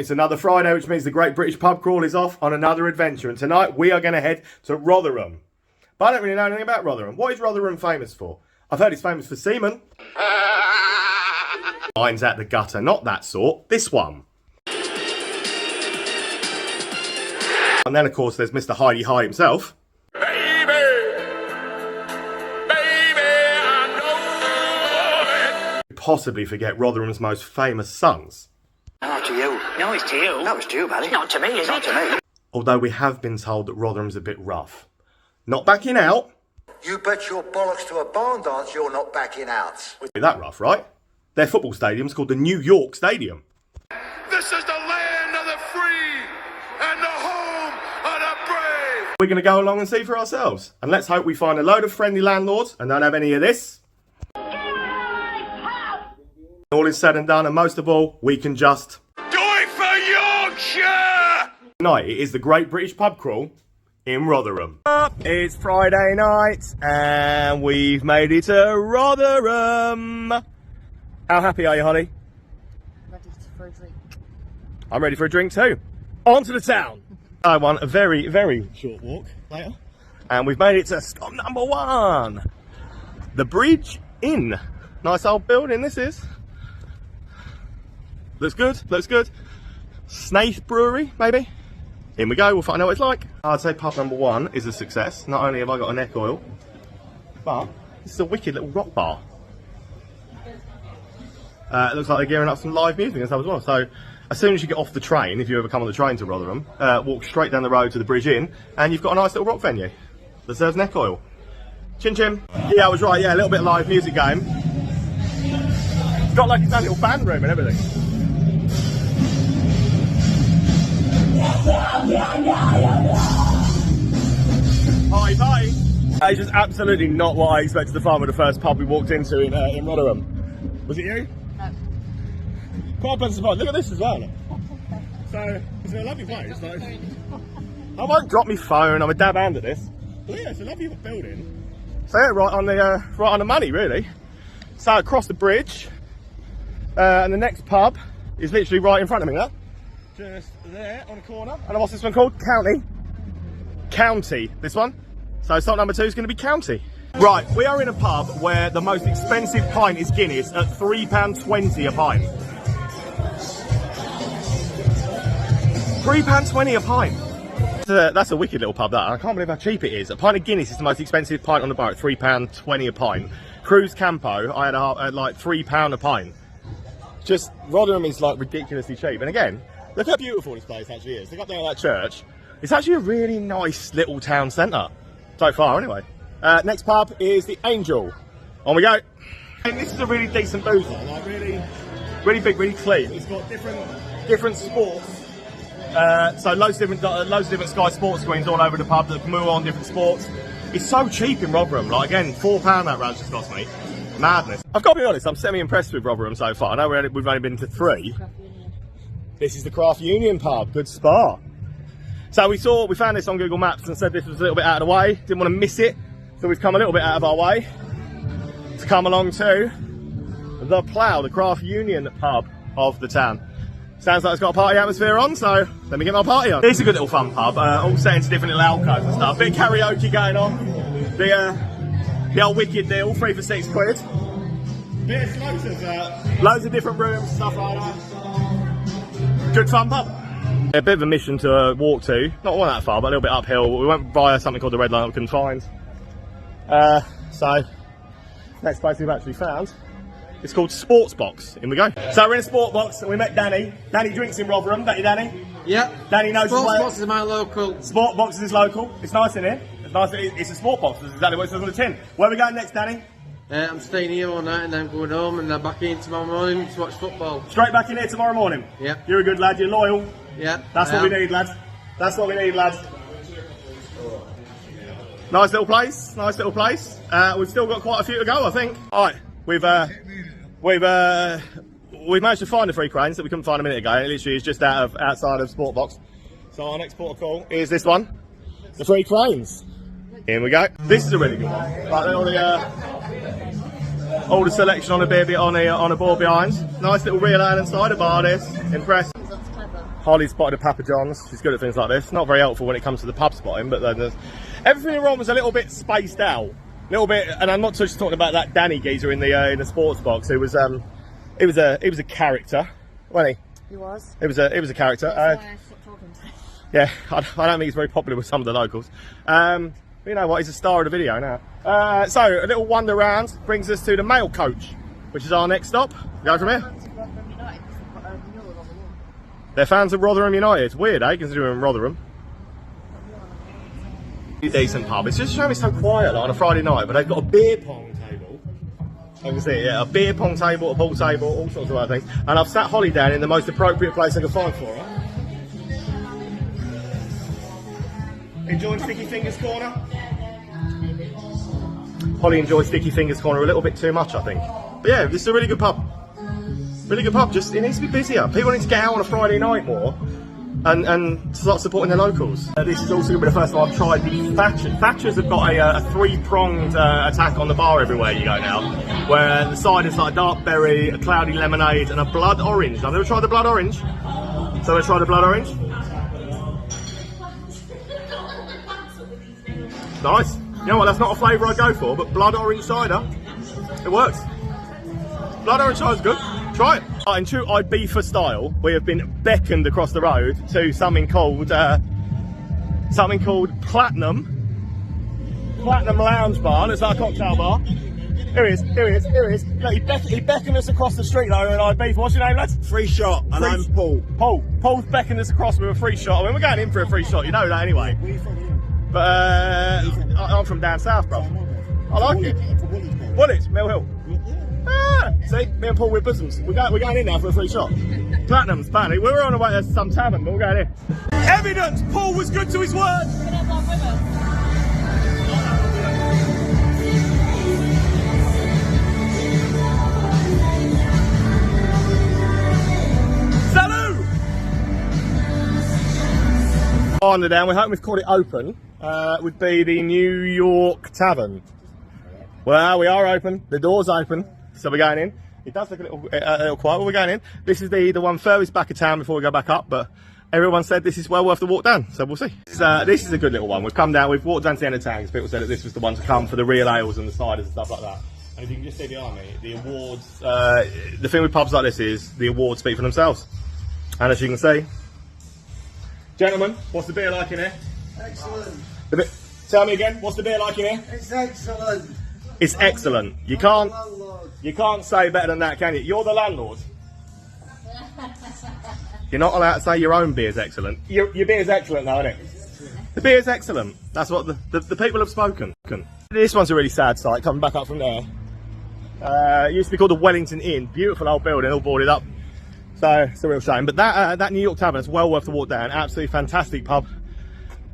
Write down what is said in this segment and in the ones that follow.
It's another Friday, which means the Great British Pub Crawl is off on another adventure. And tonight we are going to head to Rotherham. But I don't really know anything about Rotherham. What is Rotherham famous for? I've heard it's famous for seamen. Mine's at the gutter, not that sort. This one. And then, of course, there's Mr. Heidi High himself. Baby, I know it. Possibly forget Rotherham's most famous sons. No, to you. No, it's to you. No, it's to you, buddy. Not to me, is it? Not to me. Although we have been told that Rotherham's a bit rough. Not backing out. You bet your bollocks to a barn dance you're not backing out. Be that rough, right? Their football stadium's called the New York Stadium. This is the land of the free and the home of the brave. We're going to go along and see for ourselves. And let's hope we find a load of friendly landlords and don't have any of this. All is said and done, and most of all, we can just... Do it for Yorkshire! Tonight, it is the Great British Pub Crawl in Rotherham. It's Friday night, and we've made it to Rotherham. How happy are you, Holly? Ready for a drink. I'm ready for a drink too. On to the town. I want a very, very short walk later. And we've made it to stop number 1. The Bridge Inn. Nice old building this is. Looks good, looks good. Snafu Brewery, maybe? In we go, we'll find out what it's like. I'd say pub number 1 is a success. Not only have I got a neck oil, but this is a wicked little rock bar. It looks like they're gearing up some live music and stuff as well. So as soon as you get off the train, if you ever come on the train to Rotherham, walk straight down the road to the Bridge Inn, and you've got a nice little rock venue that serves neck oil. Chin chin. Yeah, I was right, yeah, a little bit of live music game. It's got like its own little band room and everything. Party, party. That is just absolutely not what I expected to find with the first pub we walked into in Rotherham. Was it you? No. Quite pleasant surprise. Look at this as well. So, it's a lovely place. Like, I won't drop my phone. I'm a dab hand at this. But yeah, it's a lovely building. So yeah, right on the money, really. So across the bridge, and the next pub is literally right in front of me. There, just there on the corner. And what's this one called? County. This one. So stop number 2 is going to be County. Right, we are in a pub where the most expensive pint is Guinness at £3.20 a pint. £3.20 a pint. That's a wicked little pub, that. I can't believe how cheap it is. A pint of Guinness is the most expensive pint on the bar at £3.20 a pint. Cruise Campo, I had like £3 a pint. Just, Rotherham is like ridiculously cheap. And again, look how beautiful this place actually is. Look up there at that church. It's actually a really nice little town centre. So far, anyway. Next pub is the Angel. On we go. And this is a really decent boozer, like really big, really clean. It's got different sports. So loads of different Sky Sports screens all over the pub that move on different sports. It's so cheap in Rotherham. Like again, £4 that round just cost me. Madness. I've got to be honest, I'm semi-impressed with Rotherham so far. I know we've only been to 3. This is the Craft Union pub. Good spa. So we found this on Google Maps and said this was a little bit out of the way. Didn't want to miss it. So we've come a little bit out of our way to come along to the Plough, the Craft Union pub of the town. Sounds like it's got a party atmosphere on, so let me get my party on. It's a good little fun pub, all set into different little alcoves and stuff. Bit of karaoke going on. The old wicked deal, 3 for £6. There's loads of different rooms, stuff like that. Good fun pub. A bit of a mission to walk to, not one that far, but a little bit uphill. We went via something called the Red Line that we couldn't find. So, next place we've actually found, it's called Sportbox. In we go. So we're in a Sportbox and we met Danny. Danny drinks in Rotherham, don't you, Danny? Yeah. Danny knows his way. Sportbox is my local. Sportbox is his local. It's nice in here. It's nice. It's a Sportbox. That's exactly what it says on the tin. Where are we going next, Danny? I'm staying here all night and then going home and then back in tomorrow morning to watch football. Straight back in here tomorrow morning? Yeah. You're a good lad. You're loyal. Yeah. That's what we need, lad. That's what we need, lad. Nice little place. Nice little place. We've still got quite a few to go, I think. All right, we've managed to find the 3 cranes that we couldn't find a minute ago. It literally is just outside of Sportbox. So our next port of call is this one, the 3 cranes. In we go. This is a really good one. Like all the selection on a board behind. Nice little real island cider bar. This impressed. That's clever. Holly spotted a Papa John's. She's good at things like this. Not very helpful when it comes to the pub spotting, but then everything in Ron was a little bit spaced out. A little bit, and I'm not just talking about that Danny geezer in the sports box. It was a character, wasn't he? He was. It was a character. That's why I stopped talking to him. Yeah, I don't think he's very popular with some of the locals. But you know what? He's a star of the video now. So a little wander round brings us to the mail coach, which is our next stop. Go from here. They're fans of Rotherham United. Weird, eh? Considering Rotherham. Decent pub. It's just showing me so quiet like, on a Friday night, but they've got a beer pong table. I can see it, yeah. A beer pong table, a pool table, all sorts of other things. And I've sat Holly down in the most appropriate place I could find for her. Enjoying Sticky Fingers Corner? Holly enjoys Sticky Fingers Corner a little bit too much, I think. But yeah, this is a really good pub. Really good pub, just it needs to be busier. People need to get out on a Friday night more and start supporting their locals. This is also going to be the first time I've tried the Thatchers. Thatchers have got a three-pronged attack on the bar everywhere you go now, where the side is like a dark berry, a cloudy lemonade and a blood orange. I've never tried the blood orange, so let's try the blood orange. Nice. You know what, that's not a flavour I go for, but blood orange cider, it works. Blood orange cider's good. Try it. In true Ibiza style, we have been beckoned across the road to something called Platinum Lounge Bar. It's like a cocktail bar. Here he is. Look, he beckoned us across the street though in Ibiza. What's your name, lads? Free shot, and I'm Paul. Paul's beckoned us across with a free shot. I mean, we're going in for a free shot. You know that anyway. But I'm from down south, bro. I like it. Woolwich, Mill Hill. See, me and Paul, we're bosoms. We're going in now for a free shot. Platinum's apparently. We were on the way to some tavern, but we're going in. Evidence! Paul was good to his word! Salut! On the down, we're hoping we've caught it open. Would be the New York Tavern. Well, we are open. The door's open. So we're going in. It does look a little quiet, but we're going in. This is the one furthest back of town before we go back up, but everyone said this is well worth the walk down, so we'll see. This is a good little one. We've come down, we've walked down to the end of town because people said that this was the one to come for the real ales and the ciders and stuff like that. And if you can just see behind me, the awards, the thing with pubs like this is the awards speak for themselves. And as you can see, gentlemen, what's the beer like in here? Excellent. Tell me again, what's the beer like in here? It's excellent. It's excellent. You can't say better than that, can you? You're the landlord. You're not allowed to say your own beer's excellent. Your beer's excellent though, isn't it? The beer's excellent. That's what the people have spoken. This one's a really sad sight, coming back up from there. It used to be called the Wellington Inn. Beautiful old building, all boarded up. So it's a real shame. But that New York Tavern is well worth the walk down. Absolutely fantastic pub.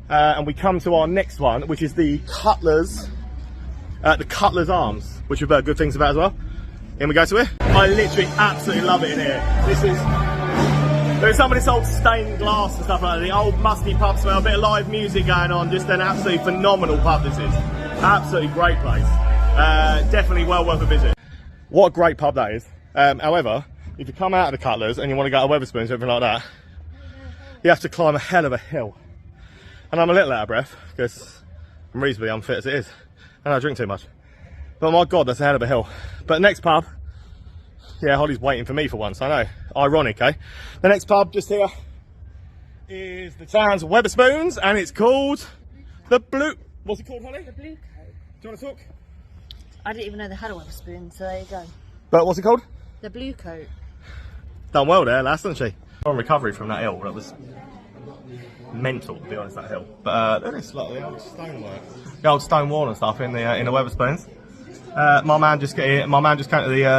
And we come to our next one, which is the Cutlers Arms, which we've heard good things about as well. In we go to here. I literally absolutely love it in here. There's some of this old stained glass and stuff like that, the old musty pub smell, a bit of live music going on, just an absolutely phenomenal pub this is. Absolutely great place. Definitely well worth a visit. What a great pub that is. However, if you come out of the Cutlers and you want to go to Wetherspoons or anything like that, you have to climb a hell of a hill. And I'm a little out of breath because I'm reasonably unfit as it is. And I drink too much. But my God, that's a hell of a hill. But next pub, yeah, Holly's waiting for me for once, I know. Ironic, eh? The next pub just here is the town's Wetherspoons, and it's called the Blue... What's it called, Holly? The Bluecoat. Do you want to talk? I didn't even know they had a Wetherspoon, so there you go. But what's it called? The Bluecoat. Done well there, lass, hasn't she? On recovery from that hill, that was mental, to be honest, that hill. But there is like the old stonework, the old stone wall and stuff in the Wetherspoons. My man just came to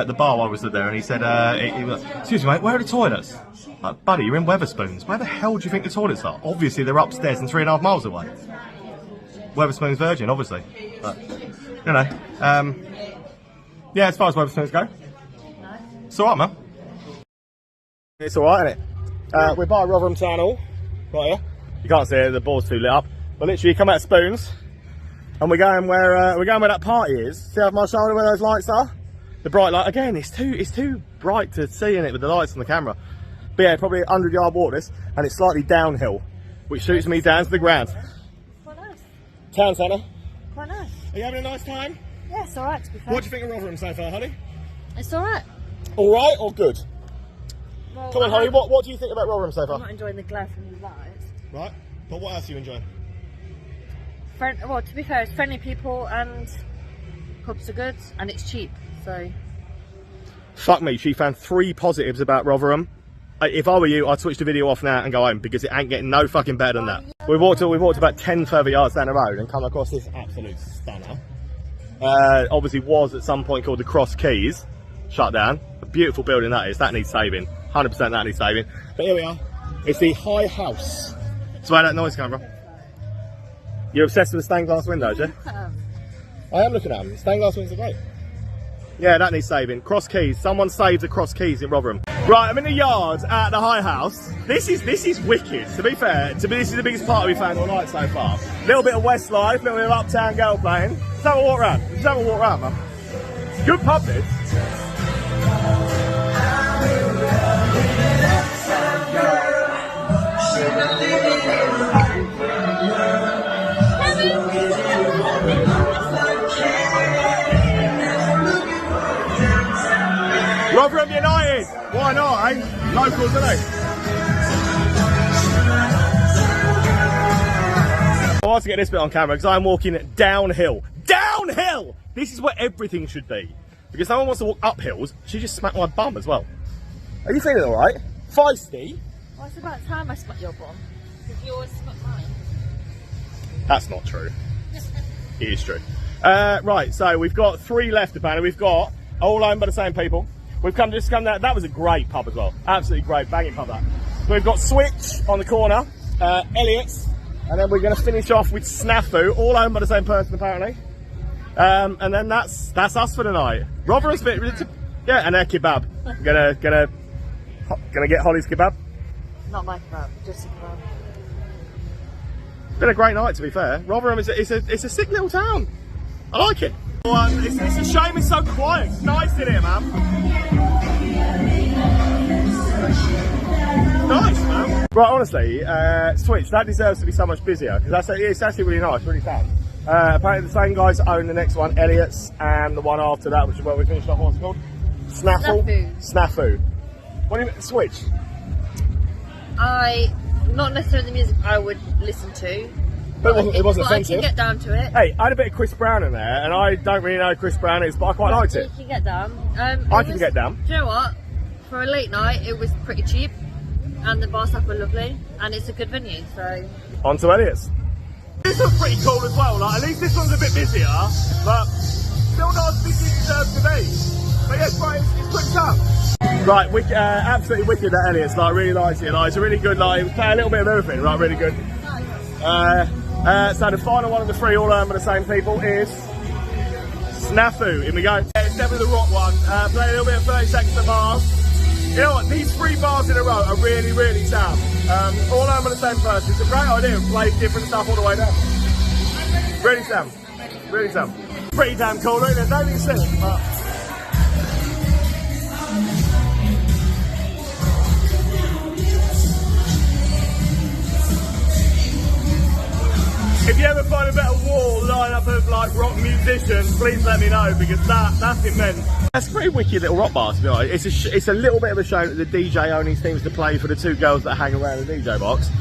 the bar while we stood there, and he said, he was like, "Excuse me, mate, where are the toilets?" Like, buddy, you're in Wetherspoons. Where the hell do you think the toilets are? Obviously, they're upstairs and 3.5 miles away. Wetherspoons Virgin, obviously. But you know, yeah. As far as Wetherspoons go, it's all right, man. It's all right, isn't it? We're by Rotherham Town Hall, right here. You can't see it; the board's too lit up. But literally, you come out of Spoons. And we're going where that party is. See over my shoulder where those lights are? The bright light. Again, it's too bright to see in it with the lights on the camera. But yeah, probably a 100-yard walk this, and it's slightly downhill, which shoots me down to the ground. Quite nice. Town centre. Quite nice. Are you having a nice time? Yeah, it's alright to be fair. What do you think of Rotherham so far, honey? It's alright. Alright or good? Well, Come on, honey, what do you think about Rotherham so I'm far? not enjoying the glare from the lights. Right, but what else are you enjoying? Well, to be fair, it's friendly people and pubs are good and it's cheap, so... Fuck me, she found 3 positives about Rotherham. If I were you, I'd switch the video off now and go home because it ain't getting no fucking better than that. We walked about 10 further yards down the road and come across this absolute stunner. Obviously was at some point called the Cross Keys, shut down. A beautiful building that is, that needs saving. 100% that needs saving. But here we are, it's the High House. That's where that noise came from. You're obsessed with the stained glass windows, yeah? I am looking at them, stained glass windows are great. Yeah, that needs saving. Cross Keys. Someone saved the Cross Keys in Rotherham. Right, I'm in the yard at the High House. This is wicked. To be fair, this is the biggest party we've found all night so far. Little bit of Westlife, little bit of Uptown Girl playing. Let's have a walk around. Let's have a walk around, man. Good pub, this. Rotherham United! Why not, eh? Locals, aren't they? I want to get this bit on camera because I'm walking downhill. Downhill! This is where everything should be. Because someone wants to walk up hills, she just smacked my bum as well. Are you feeling alright? Feisty? Well, it's about time I smacked your bum. Because you always smack mine. That's not true. It is true. Right, so we've got 3 left apparently. We've got all owned by the same people. We've just come down. That was a great pub as well. Absolutely great, banging pub that. So we've got Switch on the corner, Elliot's, and then we're going to finish off with Snafu, all owned by the same person apparently. And then that's us for the night. Rotherham's bit, yeah, and their kebab. Gonna get Holly's kebab. Not my kebab, just a kebab. It's been a great night to be fair. Rotherham is it's a sick little town. I like it. It's a shame it's so quiet. It's nice in here, man. Nice, man. Right, honestly, Switch, that deserves to be so much busier because it's actually really nice, really fun. Apparently the same guys own the next one, Elliot's, and the one after that, which is where we finished off. What's it called? Snafu. Snafu. What do you mean? Switch. Not necessarily the music I would listen to. But it wasn't offensive. I can get down to it. Hey, I had a bit of Chris Brown in there, and I don't really know who Chris Brown is, but I quite liked it. You can get down. I can get down. Do you know what? For a late night, it was pretty cheap, and the bar staff were lovely, and it's a good venue, so... On to Elliot's. This one's pretty cool as well, like, at least this one's a bit busier, but still not as busy as it deserves to be. But yeah, it's pretty tough. Right, absolutely wicked at Elliot's, like, really liked it, like, it's a really good, like, it was playing a little bit of everything, right, really good. So the final one of the 3 all owned by the same people is Snafu. Here we go. It's definitely the rock one. Play a little bit of 30 seconds of bars. You know what, these 3 bars in a row are really, really sound. All owned by the same person. It's a great idea. Play different stuff all the way down. Really sound. Really sound. Pretty damn cool, isn't it? Don't even sing it, but... If you ever find a better wall lineup of like rock musicians, please let me know because that's immense. That's a pretty wicked little rock bar to be honest. It's a little bit of a shame that the DJ only seems to play for the 2 girls that hang around the DJ box.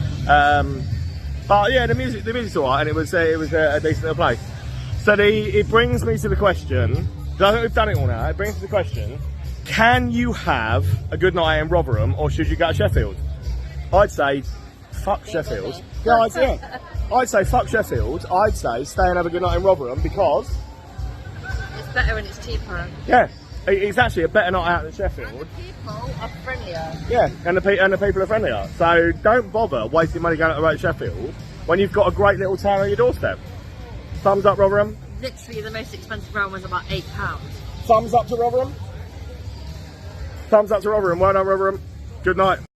But yeah, the music's alright, and it was a decent little place. So it brings me to the question. I think we've done it all now. It brings me to the question: can you have a good night in Rotherham, or should you go to Sheffield? I'd say fuck Sheffield. Yeah, I'd say fuck Sheffield. I'd say stay and have a good night in Rotherham because it's better and it's cheaper. Yeah, it's actually a better night out than Sheffield. And the people are friendlier. Yeah, and the people are friendlier. So don't bother wasting money going to Sheffield when you've got a great little town on your doorstep. Thumbs up, Rotherham. Literally, the most expensive round was about £8. Thumbs up to Rotherham. Thumbs up to Rotherham. Well done, Rotherham. Good night.